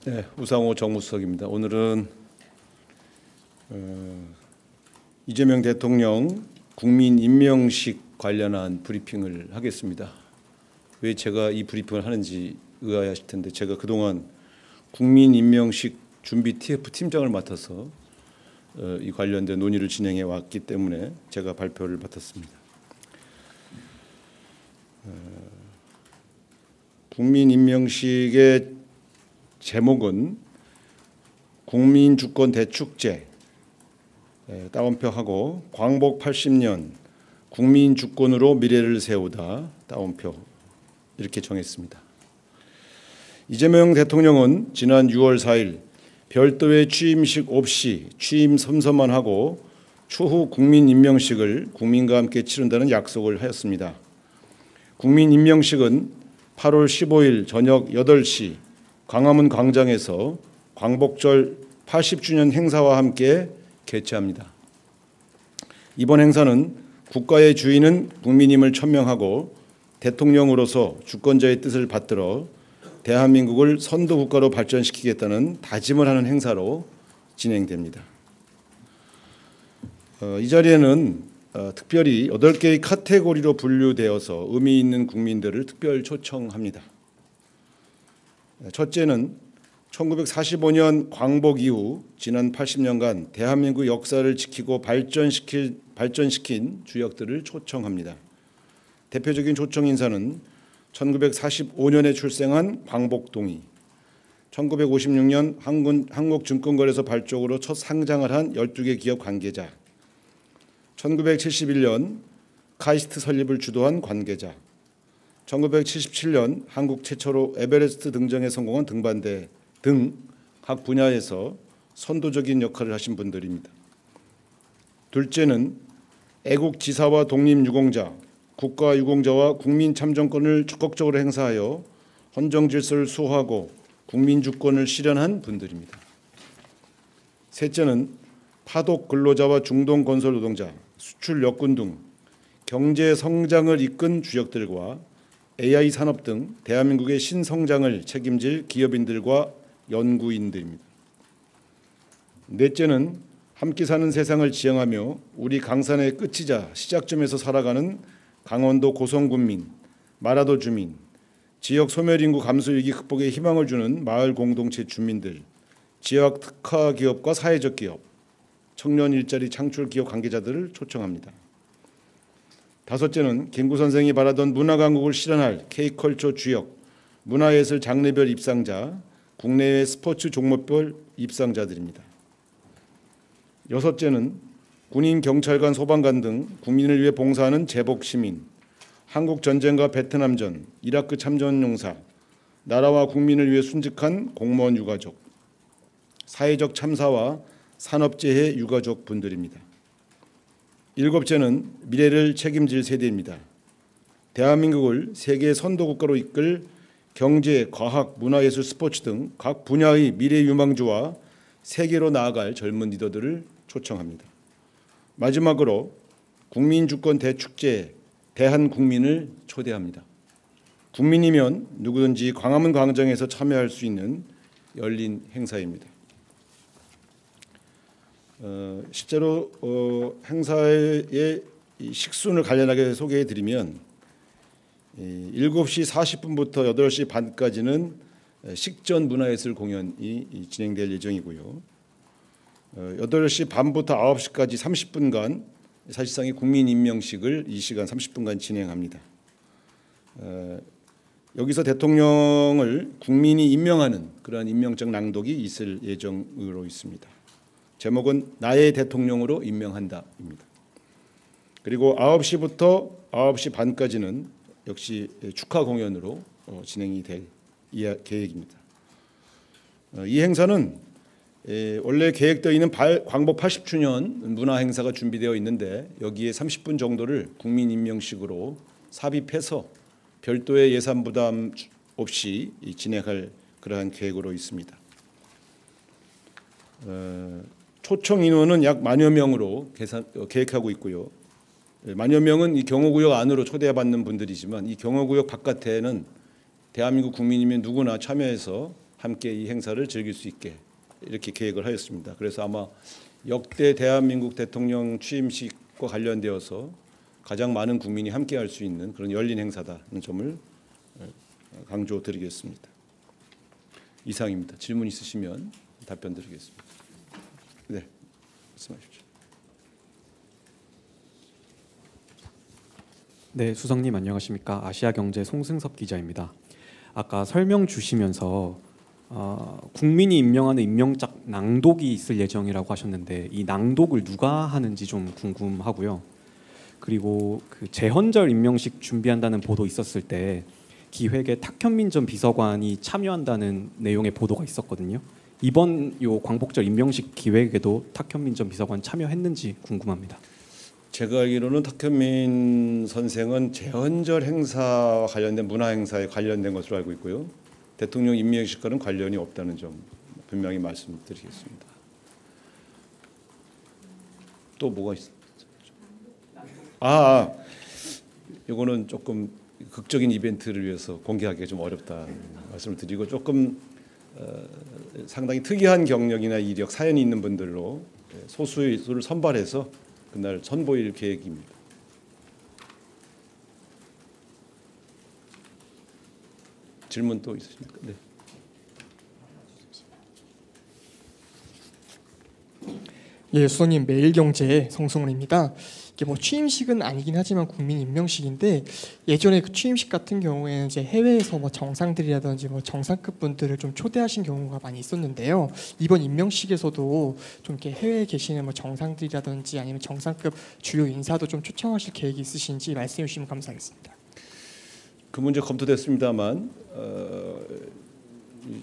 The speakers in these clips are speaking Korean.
네, 우상호 정무수석입니다. 오늘은 이재명 대통령 국민 임명식 관련한 브리핑을 하겠습니다. 왜 제가 이 브리핑을 하는지 의아하실 텐데, 제가 그동안 국민 임명식 준비 TF 팀장을 맡아서 이 관련된 논의를 진행해 왔기 때문에 제가 발표를 맡았습니다. 국민 임명식의 제목은 국민주권 대축제 따옴표하고 광복 80년 국민주권으로 미래를 세우다 따옴표 이렇게 정했습니다. 이재명 대통령은 지난 6월 4일 별도의 취임식 없이 취임 선서만 하고 추후 국민 임명식을 국민과 함께 치른다는 약속을 하였습니다. 국민 임명식은 8월 15일 저녁 8시 광화문 광장에서 광복절 80주년 행사와 함께 개최합니다. 이번 행사는 국가의 주인은 국민임을 천명하고 대통령으로서 주권자의 뜻을 받들어 대한민국을 선도국가로 발전시키겠다는 다짐을 하는 행사로 진행됩니다. 이 자리에는 특별히 8개의 카테고리로 분류되어서 의미 있는 국민들을 특별 초청합니다. 첫째는 1945년 광복 이후 지난 80년간 대한민국 역사를 지키고 발전시킨 주역들을 초청합니다. 대표적인 초청 인사는 1945년에 출생한 광복동이, 1956년 한국증권거래소 발족으로 첫 상장을 한 12개 기업 관계자, 1971년 카이스트 설립을 주도한 관계자, 1977년 한국 최초로 에베레스트 등정에 성공한 등반대 등 각 분야에서 선도적인 역할을 하신 분들입니다. 둘째는 애국지사와 독립유공자, 국가유공자와 국민참정권을 적극적으로 행사하여 헌정질서를 수호하고 국민주권을 실현한 분들입니다. 셋째는 파독 근로자와 중동건설 노동자, 수출 역군 등 경제 성장을 이끈 주역들과 AI 산업 등 대한민국의 신성장을 책임질 기업인들과 연구인들입니다. 넷째는 함께 사는 세상을 지향하며 우리 강산의 끝이자 시작점에서 살아가는 강원도 고성군민, 마라도 주민, 지역 소멸인구 감소 위기 극복에 희망을 주는 마을 공동체 주민들, 지역 특화 기업과 사회적 기업, 청년 일자리 창출 기업 관계자들을 초청합니다. 다섯째는 김구 선생이 바라던 문화강국을 실현할 K컬처 주역, 문화예술 장르별 입상자, 국내외 스포츠 종목별 입상자들입니다. 여섯째는 군인, 경찰관, 소방관 등 국민을 위해 봉사하는 제복시민, 한국전쟁과 베트남전, 이라크 참전용사, 나라와 국민을 위해 순직한 공무원 유가족, 사회적 참사와 산업재해 유가족 분들입니다. 일곱째는 미래를 책임질 세대입니다. 대한민국을 세계 선도국가로 이끌 경제, 과학, 문화예술, 스포츠 등 각 분야의 미래 유망주와 세계로 나아갈 젊은 리더들을 초청합니다. 마지막으로 국민주권 대축제 대한국민을 초대합니다. 국민이면 누구든지 광화문 광장에서 참여할 수 있는 열린 행사입니다. 실제로 행사의 식순을 간략하게 소개해드리면 7시 40분부터 8시 반까지는 식전 문화예술 공연이 진행될 예정이고요. 8시 반부터 9시까지 30분간 사실상의 국민 임명식을 이 시간 30분간 진행합니다. 여기서 대통령을 국민이 임명하는 그러한 임명장 낭독이 있을 예정으로 있습니다. 제목은 나의 대통령으로 임명한다입니다. 그리고 9시부터 9시 반까지는 역시 축하 공연으로 진행이 될 계획입니다. 이 행사는 원래 계획되어 있는 광복 80주년 문화 행사가 준비되어 있는데 여기에 30분 정도를 국민 임명식으로 삽입해서 별도의 예산 부담 없이 진행할 그러한 계획으로 있습니다. 초청 인원은 약 10,000여 명으로 계획하고 있고요. 만여 명은 이 경호구역 안으로 초대받는 분들이지만 이 경호구역 바깥에는 대한민국 국민이면 누구나 참여해서 함께 이 행사를 즐길 수 있게 이렇게 계획을 하였습니다. 그래서 아마 역대 대한민국 대통령 취임식과 관련되어서 가장 많은 국민이 함께할 수 있는 그런 열린 행사다는 점을 강조드리겠습니다. 이상입니다. 질문 있으시면 답변 드리겠습니다. 네, 말씀하십시오. 네, 수석님 안녕하십니까? 아시아경제 송승섭 기자입니다. 아까 설명 주시면서 국민이 임명하는 임명장 낭독이 있을 예정이라고 하셨는데 이 낭독을 누가 하는지 좀 궁금하고요. 그리고 그 재헌절 임명식 준비한다는 보도 있었을 때 기획에 탁현민 전 비서관이 참여한다는 내용의 보도가 있었거든요. 이번 요 광복절 임명식 기획에도 탁현민 전 비서관 참여했는지 궁금합니다. 제가 알기로는 탁현민 선생은 재헌절 행사와 관련된 문화 행사에 관련된 것으로 알고 있고요. 대통령 임명식과는 관련이 없다는 점 분명히 말씀드리겠습니다. 또 뭐가 있습니까? 이거는 조금 극적인 이벤트를 위해서 공개하기가 좀 어렵다 말씀을 드리고 조금 상당히 특이한 경력이나 이력, 사연이 있는 분들로 소수의 수를 선발해서 그날 선보일 계획입니다. 질문 또 있으십니까? 네. 예, 수석님 매일경제 성승훈입니다. 이게 뭐 취임식은 아니긴 하지만 국민 임명식인데 예전에 그 취임식 같은 경우에는 이제 해외에서 뭐 정상들이라든지 뭐 정상급 분들을 좀 초대하신 경우가 많이 있었는데요. 이번 임명식에서도 좀 이렇게 해외에 계시는 뭐 정상들이라든지 아니면 정상급 주요 인사도 좀 초청하실 계획이 있으신지 말씀해 주시면 감사하겠습니다. 그 문제 검토됐습니다만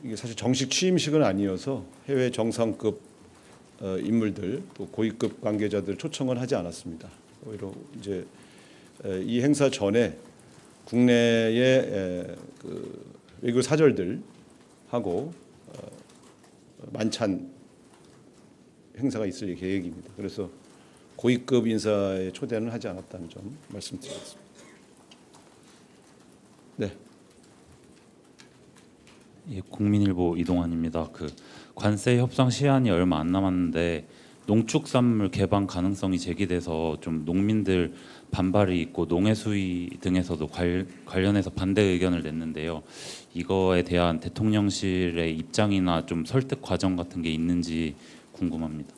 이게 사실 정식 취임식은 아니어서 해외 정상급 인물들 또 고위급 관계자들 초청은 하지 않았습니다. 오히려 이제 이 행사 전에 국내의 그 외교 사절들 하고 만찬 행사가 있을 계획입니다. 그래서 고위급 인사의 초대는 하지 않았다는 점 말씀드리겠습니다. 네. 예, 국민일보 이동환입니다. 그 관세 협상 시한이 얼마 안 남았는데 농축산물 개방 가능성이 제기돼서 좀 농민들 반발이 있고 농해 수위 등에서도 관련해서 반대 의견을 냈는데요. 이거에 대한 대통령실의 입장이나 좀 설득 과정 같은 게 있는지 궁금합니다.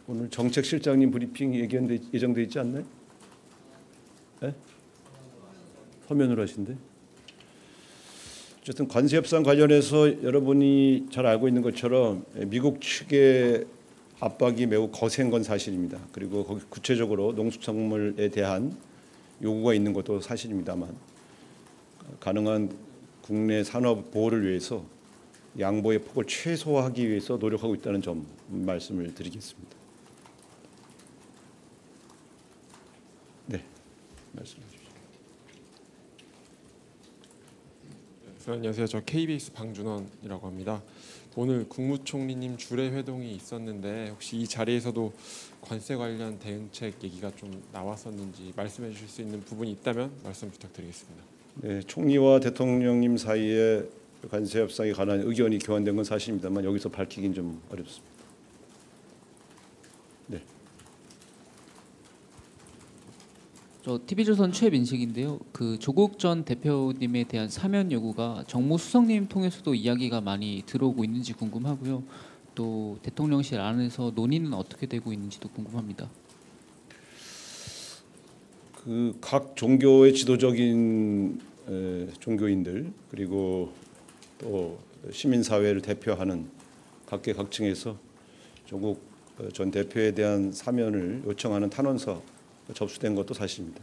오늘 정책실장님 브리핑 예정돼 있지 않나요? 네? 서면으로 하신대. 어쨌든 관세 협상 관련해서 여러분이 잘 알고 있는 것처럼 미국 측의 압박이 매우 거센 건 사실입니다. 그리고 거기 구체적으로 농수산물에 대한 요구가 있는 것도 사실입니다만 가능한 국내 산업 보호를 위해서 양보의 폭을 최소화하기 위해서 노력하고 있다는 점 말씀을 드리겠습니다. 네, 말씀해 주십시오. 안녕하세요. 저 KBS 방준원이라고 합니다. 오늘 국무총리님 주례 회동이 있었는데 혹시 이 자리에서도 관세 관련 대응책 얘기가 좀 나왔었는지 말씀해 주실 수 있는 부분이 있다면 말씀 부탁드리겠습니다. 네, 총리와 대통령님 사이에 관세 협상에 관한 의견이 교환된 건 사실입니다만 여기서 밝히긴 좀 어렵습니다. 네. 저 TV조선 최민식인데요. 그 조국 전 대표님에 대한 사면 요구가 정무수석님 통해서도 이야기가 많이 들어오고 있는지 궁금하고요. 또 대통령실 안에서 논의는 어떻게 되고 있는지도 궁금합니다. 그 각 종교의 지도적인 종교인들 그리고 또 시민사회를 대표하는 각계각층에서 조국 전 대표에 대한 사면을 요청하는 탄원서 접수된 것도 사실입니다.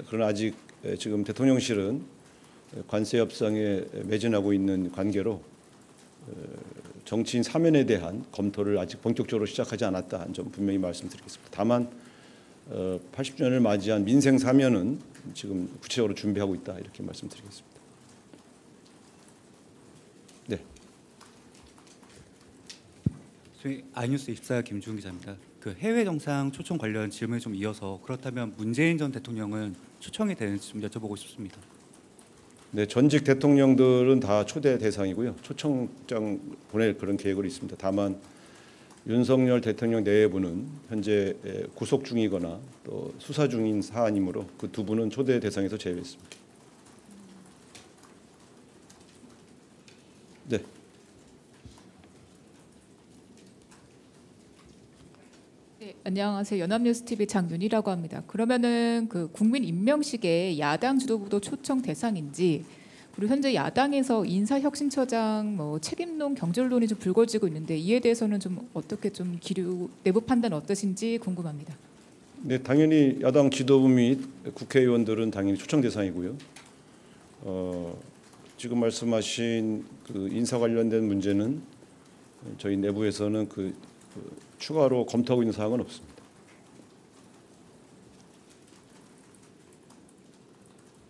그러나 아직 지금 대통령실은 관세 협상에 매진하고 있는 관계로 정치인 사면에 대한 검토를 아직 본격적으로 시작하지 않았다는 점 분명히 말씀드리겠습니다. 다만 80주년을 맞이한 민생 사면은 지금 구체적으로 준비하고 있다 이렇게 말씀드리겠습니다. 네. 저희 아이뉴스 24 김주훈 기자입니다. 그 해외 정상 초청 관련 질문에 좀 이어서 그렇다면 문재인 전 대통령은 초청이 되는지 좀 여쭤보고 싶습니다. 네, 전직 대통령들은 다 초대 대상이고요. 초청장 보낼 그런 계획으로 있습니다. 다만 윤석열 대통령 내외부는 현재 구속 중이거나 또 수사 중인 사안이므로 그 두 분은 초대 대상에서 제외했습니다. 네. 네, 안녕하세요. 연합뉴스TV 장윤희라고 합니다. 그러면은 그 국민 임명식에 야당 지도부도 초청 대상인지, 그리고 현재 야당에서 인사혁신처장 뭐 책임론 경질론이 좀 불거지고 있는데 이에 대해서는 좀 어떻게 좀 기류 내부 판단 어떠신지 궁금합니다. 네, 당연히 야당 지도부 및 국회의원들은 당연히 초청 대상이고요. 지금 말씀하신 그 인사 관련된 문제는 저희 내부에서는 추가로 검토하고 있는 사항은 없습니다.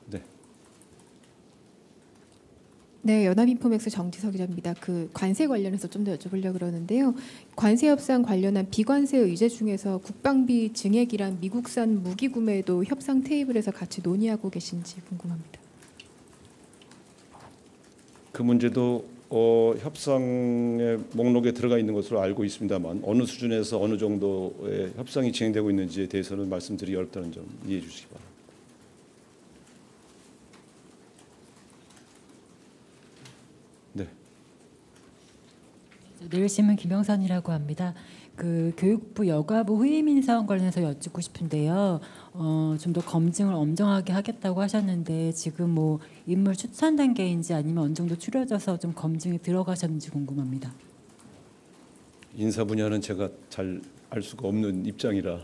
네. 네, 연합인포맥스 정지석 기자입니다. 그 관세 관련해서 좀 더 여쭤보려고 그러는데요. 관세 협상 관련한 비관세 의제 중에서 국방비 증액이란 미국산 무기 구매도 협상 테이블에서 같이 논의하고 계신지 궁금합니다. 그 문제도 협상의 목록에 들어가 있는 것으로 알고 있습니다만 어느 수준에서 어느 정도의 협상이 진행되고 있는지에 대해서는 말씀드리기 어렵다는 점 이해해 주시기 바랍니다. 네. 내일신문 김영선이라고 합니다. 그 교육부 여가부 후임 인사원 관련해서 여쭙고 싶은데요. 좀 더 검증을 엄정하게 하겠다고 하셨는데 지금 뭐 인물 추천 단계인지 아니면 어느 정도 추려져서 좀 검증에 들어가셨는지 궁금합니다. 인사 분야는 제가 잘 알 수가 없는 입장이라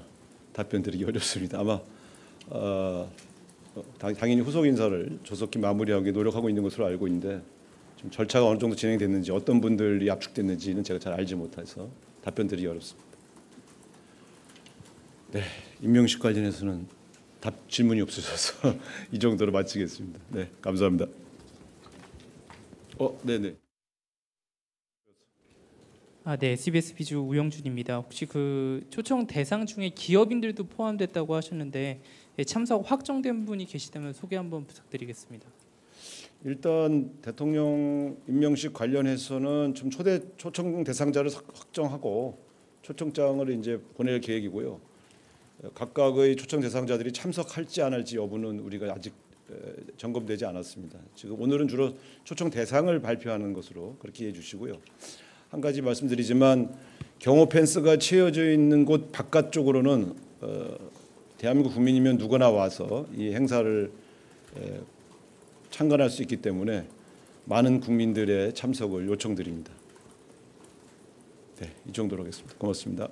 답변드리기 어렵습니다. 아마 당연히 후속 인사를 조속히 마무리하기 노력하고 있는 것으로 알고 있는데 좀 절차가 어느 정도 진행됐는지 어떤 분들이 압축됐는지는 제가 잘 알지 못해서 답변드리기 어렵습니다. 네, 임명식 관련해서는 질문이 없으셔서 이 정도로 마치겠습니다. 네, 감사합니다. 네네. 네, SBS 비주 우영준입니다. 혹시 그 초청 대상 중에 기업인들도 포함됐다고 하셨는데 참석 확정된 분이 계시다면 소개 한번 부탁드리겠습니다. 일단 대통령 임명식 관련해서는 좀 초청 대상자를 확정하고 초청장을 이제 보낼 계획이고요. 각각의 초청 대상자들이 참석할지 안 할지 여부는 우리가 아직 점검되지 않았습니다. 지금 오늘은 주로 초청 대상을 발표하는 것으로 그렇게 이해해 주시고요. 한 가지 말씀드리지만 경호 펜스가 채워져 있는 곳 바깥쪽으로는 대한민국 국민이면 누구나 와서 이 행사를 참관할 수 있기 때문에 많은 국민들의 참석을 요청드립니다. 네, 이 정도로 하겠습니다. 고맙습니다.